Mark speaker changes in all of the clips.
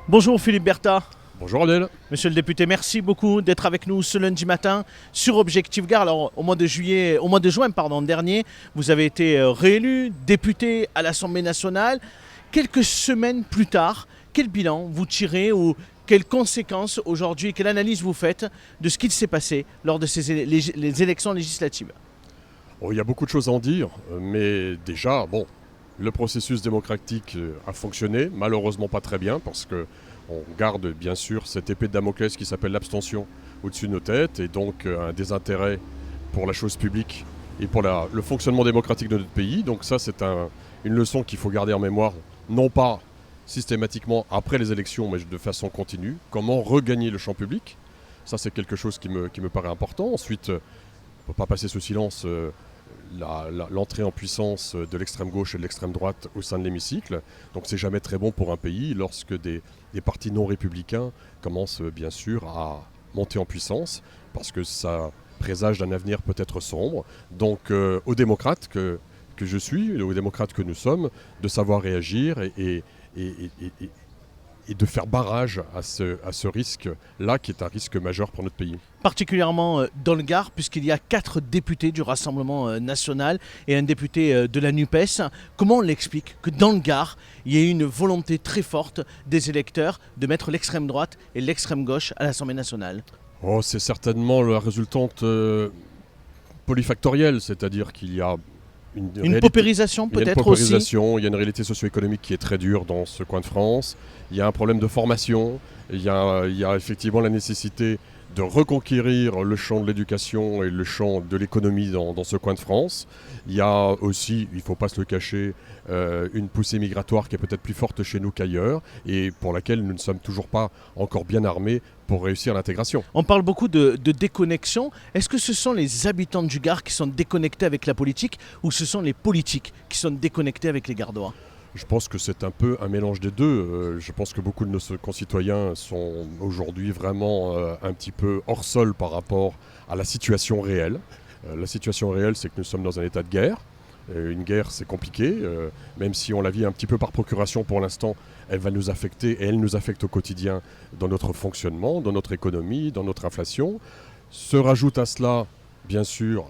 Speaker 1: Bonjour Philippe Bertha.
Speaker 2: Bonjour Adèle.
Speaker 1: Monsieur le député, merci beaucoup d'être avec nous ce lundi matin sur Objectif Gare. Alors, au mois de juin dernier, vous avez été réélu député à l'Assemblée nationale. Quelques semaines plus tard, quel bilan vous tirez ou quelles conséquences aujourd'hui, quelle analyse vous faites de ce qui s'est passé lors de les élections législatives?
Speaker 2: Il y a beaucoup de choses à en dire, mais déjà, le processus démocratique a fonctionné, malheureusement pas très bien, parce qu'on garde bien sûr cette épée de Damoclès qui s'appelle l'abstention au-dessus de nos têtes, et donc un désintérêt pour la chose publique et pour le fonctionnement démocratique de notre pays. Donc ça, c'est une leçon qu'il faut garder en mémoire, non pas systématiquement après les élections, mais de façon continue. Comment regagner le champ public? Ça, c'est quelque chose qui me paraît important. Ensuite, on ne peut pas passer sous silence l'entrée en puissance de l'extrême gauche et de l'extrême droite au sein de l'hémicycle. Donc c'est jamais très bon pour un pays lorsque des partis non républicains commencent bien sûr à monter en puissance, parce que ça présage d'un avenir peut-être sombre. Donc aux démocrates que je suis, aux démocrates que nous sommes, de savoir réagir et de faire barrage à ce risque-là, qui est un risque majeur pour notre pays.
Speaker 1: Particulièrement dans le Gard, puisqu'il y a 4 députés du Rassemblement national et un député de la NUPES. Comment on l'explique que dans le Gard, il y ait une volonté très forte des électeurs de mettre l'extrême droite et l'extrême gauche à l'Assemblée nationale?
Speaker 2: C'est certainement la résultante polyfactorielle, c'est-à-dire qu'il y a
Speaker 1: une paupérisation peut-être aussi.
Speaker 2: Il y a une réalité socio-économique qui est très dure dans ce coin de France. Il y a un problème de formation. Il y a effectivement la nécessité de reconquérir le champ de l'éducation et le champ de l'économie dans ce coin de France. Il y a aussi, il ne faut pas se le cacher, une poussée migratoire qui est peut-être plus forte chez nous qu'ailleurs et pour laquelle nous ne sommes toujours pas encore bien armés pour réussir l'intégration.
Speaker 1: On parle beaucoup de déconnexion. Est-ce que ce sont les habitants du Gard qui sont déconnectés avec la politique ou ce sont les politiques qui sont déconnectés avec les Gardois?
Speaker 2: Je pense que c'est un peu un mélange des deux. Je pense que beaucoup de nos concitoyens sont aujourd'hui vraiment un petit peu hors sol par rapport à la situation réelle. La situation réelle, c'est que nous sommes dans un état de guerre. Une guerre, c'est compliqué. Même si on la vit un petit peu par procuration pour l'instant, elle va nous affecter et elle nous affecte au quotidien dans notre fonctionnement, dans notre économie, dans notre inflation. Se rajoute à cela, bien sûr,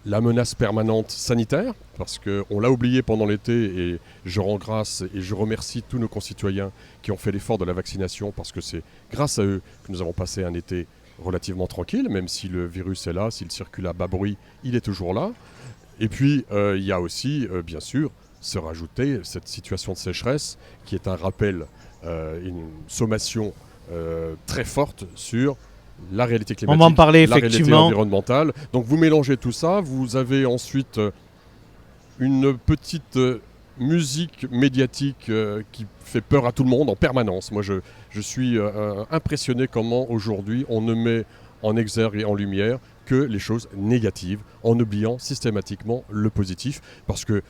Speaker 2: la menace permanente sanitaire, parce qu'on l'a oublié pendant l'été et je rends grâce et je remercie tous nos concitoyens qui ont fait l'effort de la vaccination, parce que c'est grâce à eux que nous avons passé un été relativement tranquille, même si le virus est là, s'il circule à bas bruit, il est toujours là. Et puis il y a aussi, bien sûr, se rajouter cette situation de sécheresse qui est un rappel, une sommation très forte sur la réalité climatique,
Speaker 1: on va en parler,
Speaker 2: la réalité environnementale. Donc vous mélangez tout ça, vous avez ensuite une petite musique médiatique qui fait peur à tout le monde en permanence. Moi je suis impressionné comment aujourd'hui on ne met en exergue et en lumière que les choses négatives, en oubliant systématiquement le positif. Parce que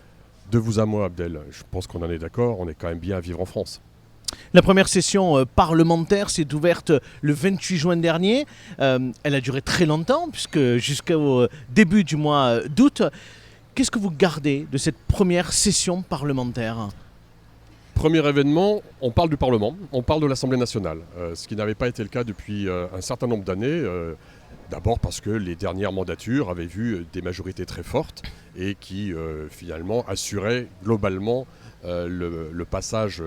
Speaker 2: de vous à moi, Abdel, je pense qu'on en est d'accord, on est quand même bien à vivre en France.
Speaker 1: La première session parlementaire s'est ouverte le 28 juin dernier. Elle a duré très longtemps, puisque jusqu'au début du mois d'août. Qu'est-ce que vous gardez de cette première session parlementaire ?
Speaker 2: Premier événement, on parle du Parlement, on parle de l'Assemblée nationale, ce qui n'avait pas été le cas depuis un certain nombre d'années. D'abord parce que les dernières mandatures avaient vu des majorités très fortes et qui finalement assuraient globalement le passage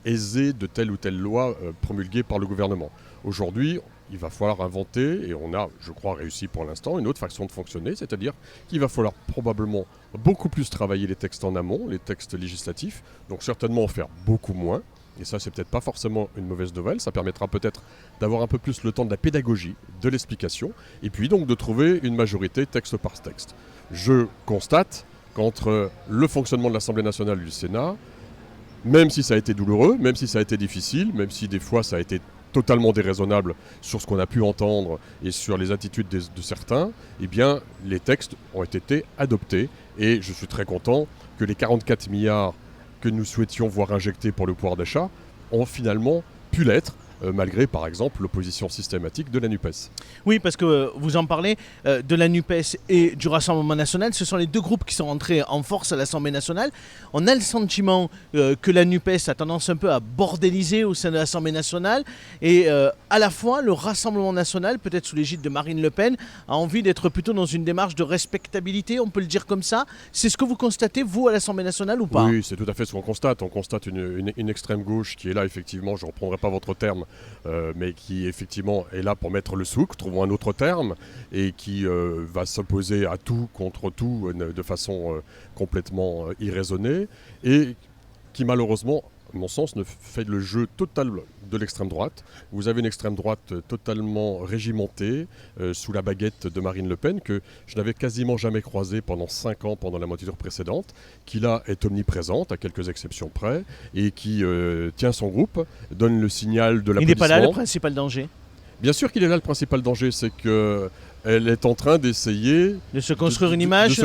Speaker 2: aisé de telle ou telle loi promulguée par le gouvernement. Aujourd'hui, il va falloir inventer, et on a, je crois, réussi pour l'instant, une autre façon de fonctionner, c'est-à-dire qu'il va falloir probablement beaucoup plus travailler les textes en amont, les textes législatifs, donc certainement en faire beaucoup moins. Et ça, c'est peut-être pas forcément une mauvaise nouvelle. Ça permettra peut-être d'avoir un peu plus le temps de la pédagogie, de l'explication, et puis donc de trouver une majorité texte par texte. Je constate qu'entre le fonctionnement de l'Assemblée nationale et du Sénat, même si ça a été douloureux, même si ça a été difficile, même si des fois ça a été totalement déraisonnable sur ce qu'on a pu entendre et sur les attitudes de certains, eh bien, les textes ont été adoptés. Et je suis très content que les 44 milliards que nous souhaitions voir injectés pour le pouvoir d'achat ont finalement pu l'être, malgré par exemple l'opposition systématique de la NUPES.
Speaker 1: Oui, parce que vous en parlez de la NUPES et du Rassemblement national. Ce sont les deux groupes qui sont entrés en force à l'Assemblée nationale. On a le sentiment que la NUPES a tendance un peu à bordéliser au sein de l'Assemblée nationale et à la fois le Rassemblement national, peut-être sous l'égide de Marine Le Pen, a envie d'être plutôt dans une démarche de respectabilité, on peut le dire comme ça. C'est ce que vous constatez, vous, à l'Assemblée nationale ou pas?
Speaker 2: Oui, c'est tout à fait ce qu'on constate. On constate une extrême gauche qui est là, effectivement, je ne reprendrai pas votre terme, mais qui effectivement est là pour mettre le souk, trouvons un autre terme, et qui va s'opposer à tout, contre tout, de façon complètement irraisonnée, et qui malheureusement, à mon sens, ne fait le jeu total de l'extrême droite. Vous avez une extrême droite totalement régimentée, sous la baguette de Marine Le Pen, que je n'avais quasiment jamais croisée pendant 5 ans, pendant la mandature précédente, qui là est omniprésente, à quelques exceptions près, et qui tient son groupe, donne le signal de l'applaudissement.
Speaker 1: Il n'est pas là le principal danger?
Speaker 2: Bien sûr qu'il est là le principal danger, c'est que elle est en train d'essayer
Speaker 1: de se construire une image,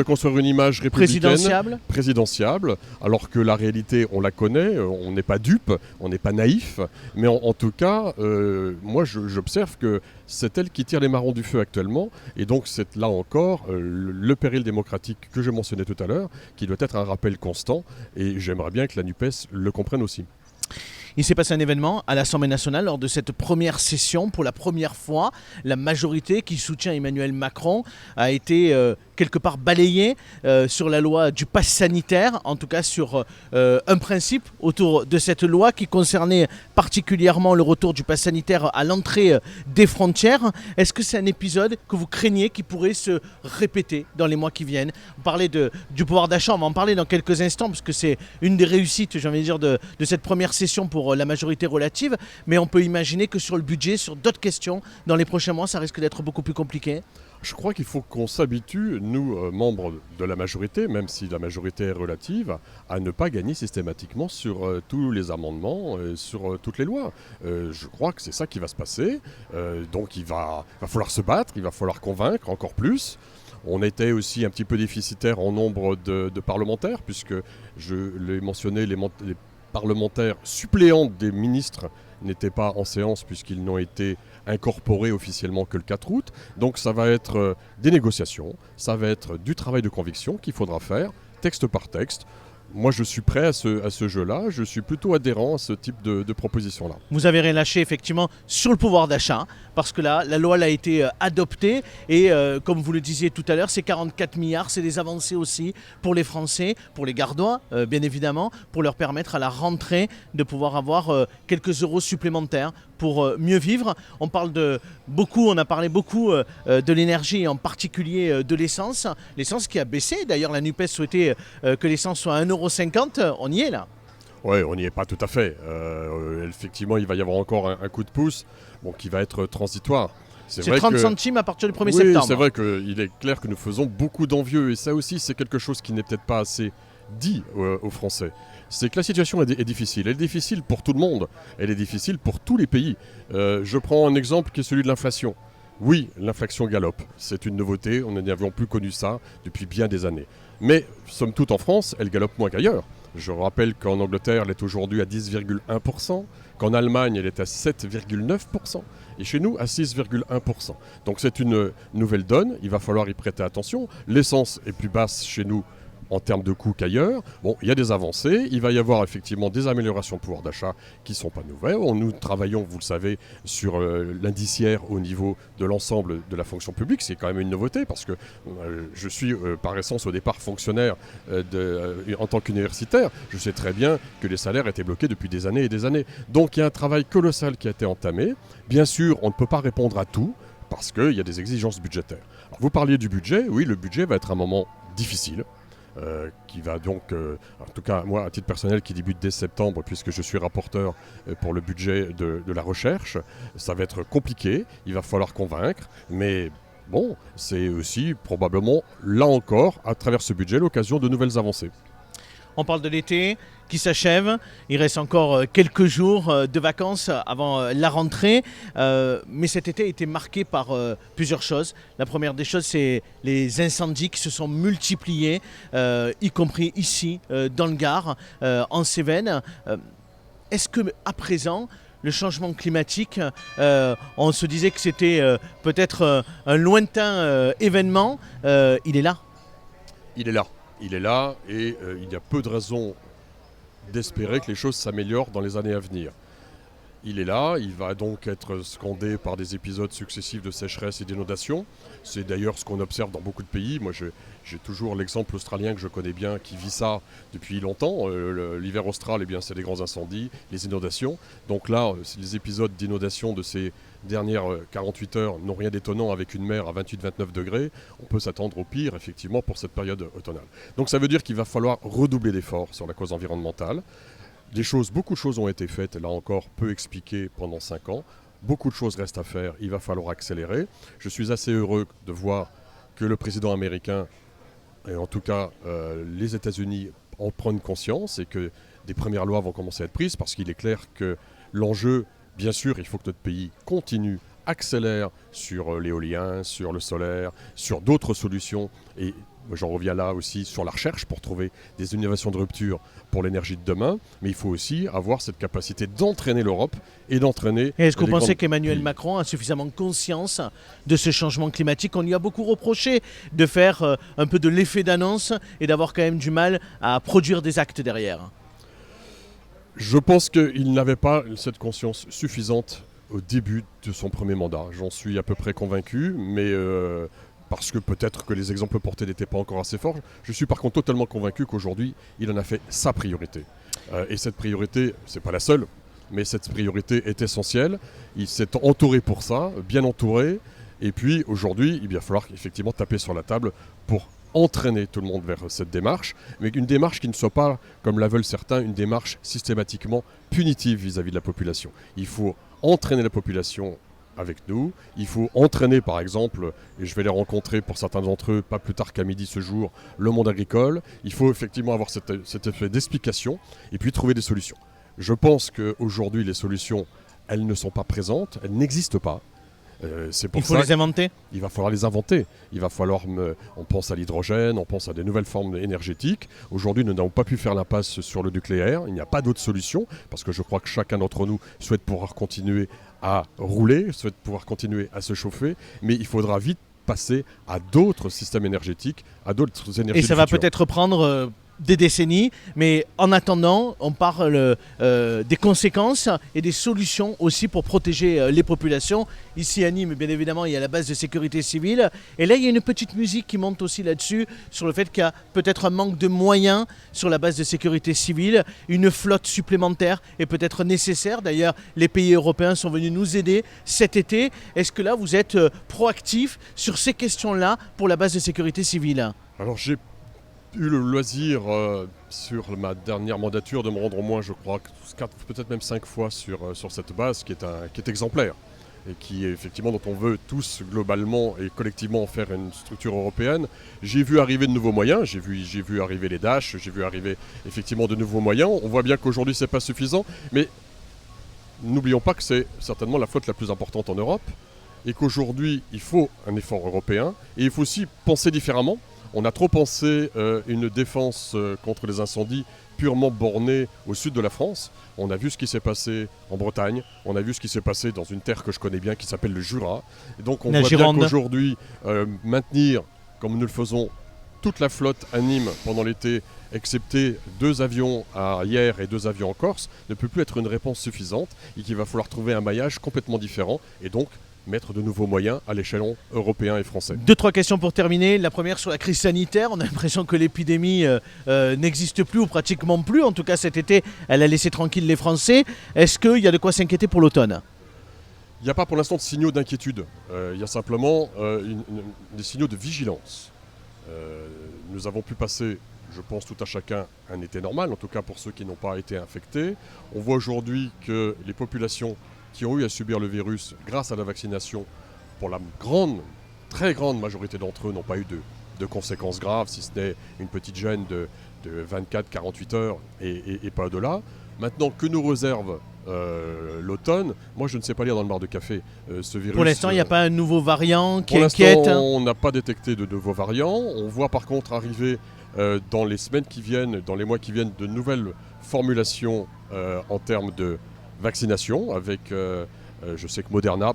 Speaker 2: républicaine, présidentiable, alors que la réalité, on la connaît, on n'est pas dupe, on n'est pas naïf, mais en tout cas, moi j'observe que c'est elle qui tire les marrons du feu actuellement, et donc c'est là encore le péril démocratique que je mentionnais tout à l'heure, qui doit être un rappel constant, et j'aimerais bien que la NUPES le comprenne aussi.
Speaker 1: Il s'est passé un événement à l'Assemblée nationale lors de cette première session. Pour la première fois, la majorité qui soutient Emmanuel Macron a été quelque part balayée sur la loi du pass sanitaire, en tout cas sur un principe autour de cette loi qui concernait particulièrement le retour du pass sanitaire à l'entrée des frontières. Est-ce que c'est un épisode que vous craignez qui pourrait se répéter dans les mois qui viennent? Vous parlez du pouvoir d'achat, on va en parler dans quelques instants parce que c'est une des réussites, j'ai envie de dire, de cette première session pour la majorité relative, mais on peut imaginer que sur le budget, sur d'autres questions, dans les prochains mois, ça risque d'être beaucoup plus compliqué.
Speaker 2: Je crois qu'il faut qu'on s'habitue, nous, membres de la majorité, même si la majorité est relative, à ne pas gagner systématiquement sur tous les amendements, sur toutes les lois. Je crois que c'est ça qui va se passer. Donc il va falloir se battre, il va falloir convaincre encore plus. On était aussi un petit peu déficitaire en nombre de parlementaires, puisque je l'ai mentionné, les parlementaires suppléants des ministres n'étaient pas en séance puisqu'ils n'ont été incorporés officiellement que le 4 août. Donc ça va être des négociations, ça va être du travail de conviction qu'il faudra faire, texte par texte. Moi, je suis prêt à ce jeu-là. Je suis plutôt adhérent à ce type de proposition-là.
Speaker 1: Vous avez rien lâché, effectivement, sur le pouvoir d'achat, parce que là, la loi a été adoptée. Et comme vous le disiez tout à l'heure, c'est 44 milliards. C'est des avancées aussi pour les Français, pour les Gardois, bien évidemment, pour leur permettre à la rentrée de pouvoir avoir quelques euros supplémentaires pour mieux vivre. On a parlé beaucoup de l'énergie, en particulier de l'essence. L'essence qui a baissé. D'ailleurs, la NUPES souhaitait que l'essence soit à 1,50 €. On y est là.
Speaker 2: Oui, on n'y est pas tout à fait. Effectivement, il va y avoir encore un coup de pouce qui va être transitoire.
Speaker 1: C'est 30 centimes à partir du 1er septembre.
Speaker 2: Oui, c'est vrai qu'il est clair que nous faisons beaucoup d'envieux. Et ça aussi, c'est quelque chose qui n'est peut-être pas assez dit aux Français. C'est que la situation est difficile. Elle est difficile pour tout le monde. Elle est difficile pour tous les pays. Je prends un exemple qui est celui de l'inflation. Oui, l'inflation galope. C'est une nouveauté. Nous n'avions plus connu ça depuis bien des années. Mais, somme toute, en France, elle galope moins qu'ailleurs. Je rappelle qu'en Angleterre, elle est aujourd'hui à 10,1%, qu'en Allemagne, elle est à 7,9%, et chez nous, à 6,1%. Donc c'est une nouvelle donne, il va falloir y prêter attention. L'essence est plus basse chez nous en termes de coûts qu'ailleurs. Bon, il y a des avancées, il va y avoir effectivement des améliorations de pouvoir d'achat qui ne sont pas nouvelles. Nous travaillons, vous le savez, sur l'indiciaire au niveau de l'ensemble de la fonction publique. C'est quand même une nouveauté parce que je suis par essence au départ fonctionnaire en tant qu'universitaire. Je sais très bien que les salaires étaient bloqués depuis des années et des années. Donc il y a un travail colossal qui a été entamé. Bien sûr, on ne peut pas répondre à tout parce qu'il y a des exigences budgétaires. Alors, vous parliez du budget. Oui, le budget va être un moment difficile. Qui va donc, en tout cas moi à titre personnel, qui débute dès septembre puisque je suis rapporteur pour le budget de la recherche. Ça va être compliqué, il va falloir convaincre, mais bon, c'est aussi probablement, là encore, à travers ce budget, l'occasion de nouvelles avancées.
Speaker 1: On parle de l'été qui s'achève. Il reste encore quelques jours de vacances avant la rentrée. Mais cet été a été marqué par plusieurs choses. La première des choses, c'est les incendies qui se sont multipliés, y compris ici, dans le Gard, en Cévennes. Est-ce qu'à présent, le changement climatique. On se disait que c'était peut-être un lointain événement. Il est là.
Speaker 2: Il est là. Il est là et il y a peu de raisons d'espérer que les choses s'améliorent dans les années à venir. Il est là, il va donc être scandé par des épisodes successifs de sécheresse et d'inondation. C'est d'ailleurs ce qu'on observe dans beaucoup de pays. Moi, j'ai toujours l'exemple australien que je connais bien qui vit ça depuis longtemps. L'hiver austral, eh bien, c'est des grands incendies, les inondations. Donc là, les épisodes d'inondation de ces dernières 48 heures n'ont rien d'étonnant avec une mer à 28-29 degrés. On peut s'attendre au pire, effectivement, pour cette période automnale. Donc ça veut dire qu'il va falloir redoubler d'efforts sur la cause environnementale. Beaucoup de choses ont été faites, là encore peu expliquées pendant 5 ans. Beaucoup de choses restent à faire, il va falloir accélérer. Je suis assez heureux de voir que le président américain, et en tout cas les États-Unis, en prennent conscience et que des premières lois vont commencer à être prises parce qu'il est clair que l'enjeu, bien sûr, il faut que notre pays continue, accélère sur l'éolien, sur le solaire, sur d'autres solutions et j'en reviens là aussi sur la recherche pour trouver des innovations de rupture pour l'énergie de demain, mais il faut aussi avoir cette capacité d'entraîner l'Europe et d'entraîner...
Speaker 1: Et est-ce que vous pensez qu'Emmanuel Macron a suffisamment conscience de ce changement climatique? On lui a beaucoup reproché de faire un peu de l'effet d'annonce et d'avoir quand même du mal à produire des actes derrière.
Speaker 2: Je pense qu'il n'avait pas cette conscience suffisante au début de son premier mandat. J'en suis à peu près convaincu, mais... parce que peut-être que les exemples portés n'étaient pas encore assez forts. Je suis par contre totalement convaincu qu'aujourd'hui, il en a fait sa priorité. Et cette priorité, c'est pas la seule, mais cette priorité est essentielle. Il s'est entouré pour ça, bien entouré. Et puis aujourd'hui, il va falloir effectivement taper sur la table pour entraîner tout le monde vers cette démarche, mais une démarche qui ne soit pas, comme la veulent certains, une démarche systématiquement punitive vis-à-vis de la population. Il faut entraîner la population avec nous. Il faut entraîner par exemple, et je vais les rencontrer pour certains d'entre eux pas plus tard qu'à midi ce jour, le monde agricole. Il faut effectivement avoir cet effet d'explication et puis trouver des solutions. Je pense qu'aujourd'hui les solutions, elles ne sont pas présentes, elles n'existent pas.
Speaker 1: Il faut les inventer.
Speaker 2: Il va falloir les inventer. Il va falloir, on pense à l'hydrogène, on pense à des nouvelles formes énergétiques. Aujourd'hui, nous n'avons pas pu faire l'impasse sur le nucléaire. Il n'y a pas d'autre solution parce que je crois que chacun d'entre nous souhaite pouvoir continuer à rouler, souhaite pouvoir continuer à se chauffer. Mais il faudra vite passer à d'autres systèmes énergétiques, à d'autres énergies.
Speaker 1: Et ça va peut-être prendre des décennies, mais en attendant, on parle des conséquences et des solutions aussi pour protéger les populations. Ici à Nîmes, bien évidemment, il y a la base de sécurité civile. Et là, il y a une petite musique qui monte aussi là-dessus, sur le fait qu'il y a peut-être un manque de moyens sur la base de sécurité civile. Une flotte supplémentaire est peut-être nécessaire. D'ailleurs, les pays européens sont venus nous aider cet été. Est-ce que là, vous êtes proactif sur ces questions-là pour la base de sécurité civile?
Speaker 2: Alors, j'ai eu le loisir sur ma dernière mandature de me rendre au moins, je crois, 4, peut-être même 5 fois sur cette base qui est exemplaire et qui est effectivement dont on veut tous globalement et collectivement en faire une structure européenne. J'ai vu arriver de nouveaux moyens, j'ai vu arriver les Dash, j'ai vu arriver effectivement de nouveaux moyens. On voit bien qu'aujourd'hui c'est pas suffisant, mais n'oublions pas que c'est certainement la flotte la plus importante en Europe et qu'aujourd'hui il faut un effort européen et il faut aussi penser différemment. On a trop pensé une défense contre les incendies purement bornée au sud de la France. On a vu ce qui s'est passé en Bretagne, on a vu ce qui s'est passé dans une terre que je connais bien qui s'appelle le Jura. Et donc on voit bien qu'aujourd'hui, maintenir, comme nous le faisons, toute la flotte à Nîmes pendant l'été, excepté 2 avions à Hyères et 2 avions en Corse, ne peut plus être une réponse suffisante et qu'il va falloir trouver un maillage complètement différent et donc mettre de nouveaux moyens à l'échelon européen et français.
Speaker 1: 2-3 questions pour terminer. La première sur la crise sanitaire. On a l'impression que l'épidémie n'existe plus ou pratiquement plus. En tout cas cet été, elle a laissé tranquilles les Français. Est-ce qu'il y a de quoi s'inquiéter pour l'automne?
Speaker 2: Il n'y a pas pour l'instant de signaux d'inquiétude. Il y a simplement des signaux de vigilance. Nous avons pu passer, je pense tout à chacun, un été normal, en tout cas pour ceux qui n'ont pas été infectés. On voit aujourd'hui que les populations qui ont eu à subir le virus grâce à la vaccination, pour la très grande majorité d'entre eux, n'ont pas eu de conséquences graves, si ce n'est une petite gêne de 24-48 heures et pas au-delà. Maintenant, que nous réserve l'automne, moi je ne sais pas lire dans le bar de café ce virus.
Speaker 1: Pour l'instant, il n'y a pas un nouveau variant qui
Speaker 2: inquiète.
Speaker 1: Pour l'instant,
Speaker 2: on n'a pas détecté de nouveaux variants. On voit par contre arriver dans les semaines qui viennent, dans les mois qui viennent, de nouvelles formulations en termes de vaccination avec, je sais que Moderna,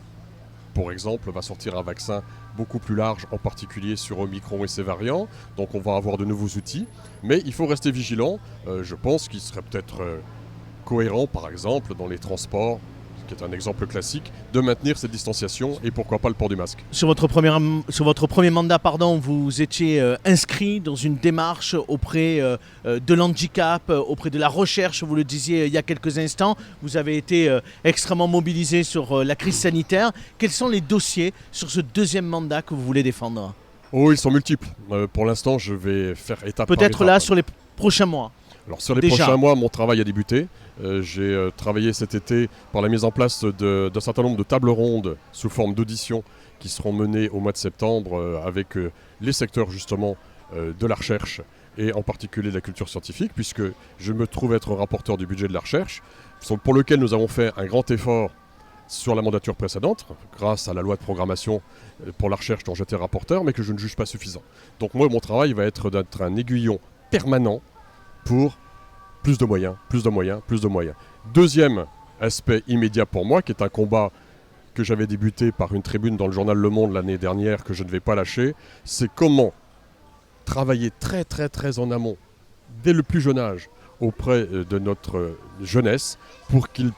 Speaker 2: pour exemple, va sortir un vaccin beaucoup plus large, en particulier sur Omicron et ses variants. Donc on va avoir de nouveaux outils. Mais il faut rester vigilant. Je pense qu'il serait peut-être cohérent, par exemple, dans les transports, qui est un exemple classique, de maintenir cette distanciation et pourquoi pas le port du masque.
Speaker 1: Sur votre premier mandat, vous étiez inscrit dans une démarche auprès de l'handicap, auprès de la recherche, vous le disiez il y a quelques instants. Vous avez été extrêmement mobilisé sur la crise sanitaire. Quels sont les dossiers sur ce deuxième mandat que vous voulez défendre ?
Speaker 2: Oh, ils sont multiples. Pour l'instant, je vais faire étape par
Speaker 1: Peut-être
Speaker 2: étape.
Speaker 1: là, sur les prochains mois.
Speaker 2: Alors sur les
Speaker 1: Déjà.
Speaker 2: prochains mois, mon travail a débuté. J'ai travaillé cet été par la mise en place d'un certain nombre de tables rondes sous forme d'auditions qui seront menées au mois de septembre avec les secteurs justement de la recherche et en particulier de la culture scientifique, puisque je me trouve être rapporteur du budget de la recherche, pour lequel nous avons fait un grand effort sur la mandature précédente, grâce à la loi de programmation pour la recherche dont j'étais rapporteur, mais que je ne juge pas suffisant. Donc moi, mon travail va être d'être un aiguillon permanent pour plus de moyens, plus de moyens, plus de moyens. Deuxième aspect immédiat pour moi, qui est un combat que j'avais débuté par une tribune dans le journal Le Monde l'année dernière, que je ne vais pas lâcher, c'est comment travailler très très très en amont, dès le plus jeune âge, auprès de notre jeunesse, pour qu'ils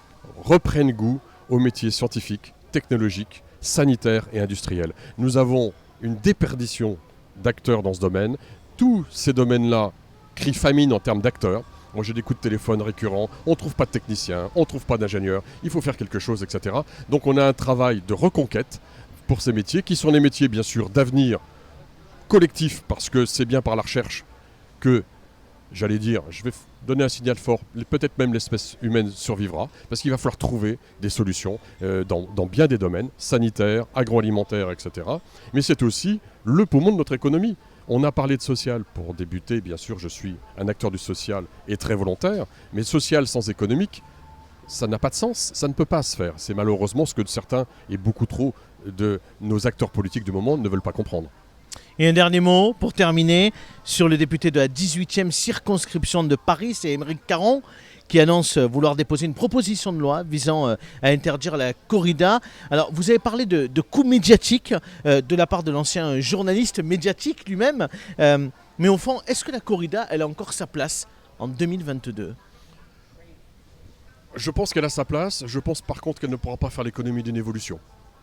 Speaker 2: reprennent goût aux métiers scientifiques, technologiques, sanitaires et industriels. Nous avons une déperdition d'acteurs dans ce domaine. Tous ces domaines-là crient famine en termes d'acteurs. Moi j'ai des coups de téléphone récurrents, on ne trouve pas de techniciens, on ne trouve pas d'ingénieurs, il faut faire quelque chose, etc. Donc on a un travail de reconquête pour ces métiers, qui sont des métiers bien sûr d'avenir collectif, parce que c'est bien par la recherche que, j'allais dire, je vais donner un signal fort, peut-être même l'espèce humaine survivra, parce qu'il va falloir trouver des solutions dans bien des domaines, sanitaires, agroalimentaires, etc. Mais c'est aussi le poumon de notre économie. On a parlé de social. Pour débuter, bien sûr, je suis un acteur du social et très volontaire, mais social sans économique, ça n'a pas de sens, ça ne peut pas se faire. C'est malheureusement ce que certains et beaucoup trop de nos acteurs politiques du moment ne veulent pas comprendre.
Speaker 1: Et un dernier mot pour terminer sur le député de la 18e circonscription de Paris, c'est Aymeric Caron, qui annonce vouloir déposer une proposition de loi visant à interdire la corrida. Alors, vous avez parlé de coûts médiatiques de la part de l'ancien journaliste médiatique lui-même. Mais au fond, est-ce que la corrida, elle a encore sa place en 2022 ?
Speaker 2: Je pense qu'elle a sa place. Je pense par contre qu'elle ne pourra pas faire l'économie d'une évolution.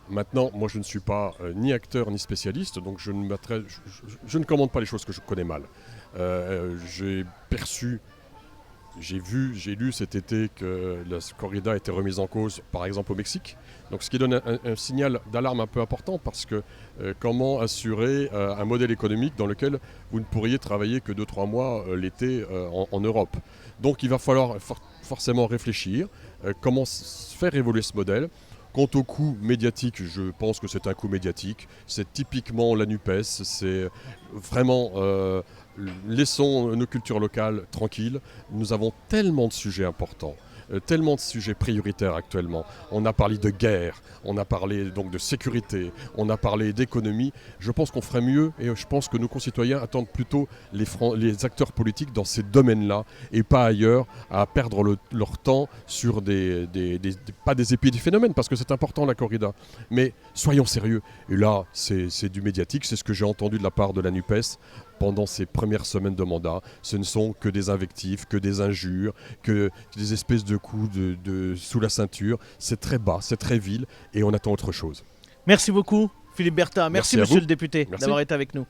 Speaker 2: Maintenant, moi je ne suis pas ni acteur ni spécialiste, donc je ne commande pas les choses que je connais mal. J'ai lu cet été que la corrida a été remise en cause, par exemple au Mexique. Donc ce qui donne un signal d'alarme un peu important, parce que comment assurer un modèle économique dans lequel vous ne pourriez travailler que 2-3 mois l'été en Europe. Donc il va falloir forcément réfléchir, comment faire évoluer ce modèle. Quant au coût médiatique, je pense que c'est un coût médiatique. C'est typiquement la NUPES, c'est vraiment... laissons nos cultures locales tranquilles. Nous avons tellement de sujets importants, tellement de sujets prioritaires actuellement. On a parlé de guerre, on a parlé donc de sécurité, on a parlé d'économie. Je pense qu'on ferait mieux, et je pense que nos concitoyens attendent plutôt les acteurs politiques dans ces domaines-là, et pas ailleurs, à perdre leur temps sur pas des épiphénomènes, parce que c'est important la corrida. Mais soyons sérieux. Et là, c'est du médiatique, c'est ce que j'ai entendu de la part de la NUPES. Pendant ces premières semaines de mandat, ce ne sont que des invectives, que des injures, que des espèces de coups sous la ceinture. C'est très bas, c'est très vil, et on attend autre chose.
Speaker 1: Merci beaucoup, Philippe Berta. Merci, monsieur le député,
Speaker 2: Merci.
Speaker 1: d'avoir été avec nous.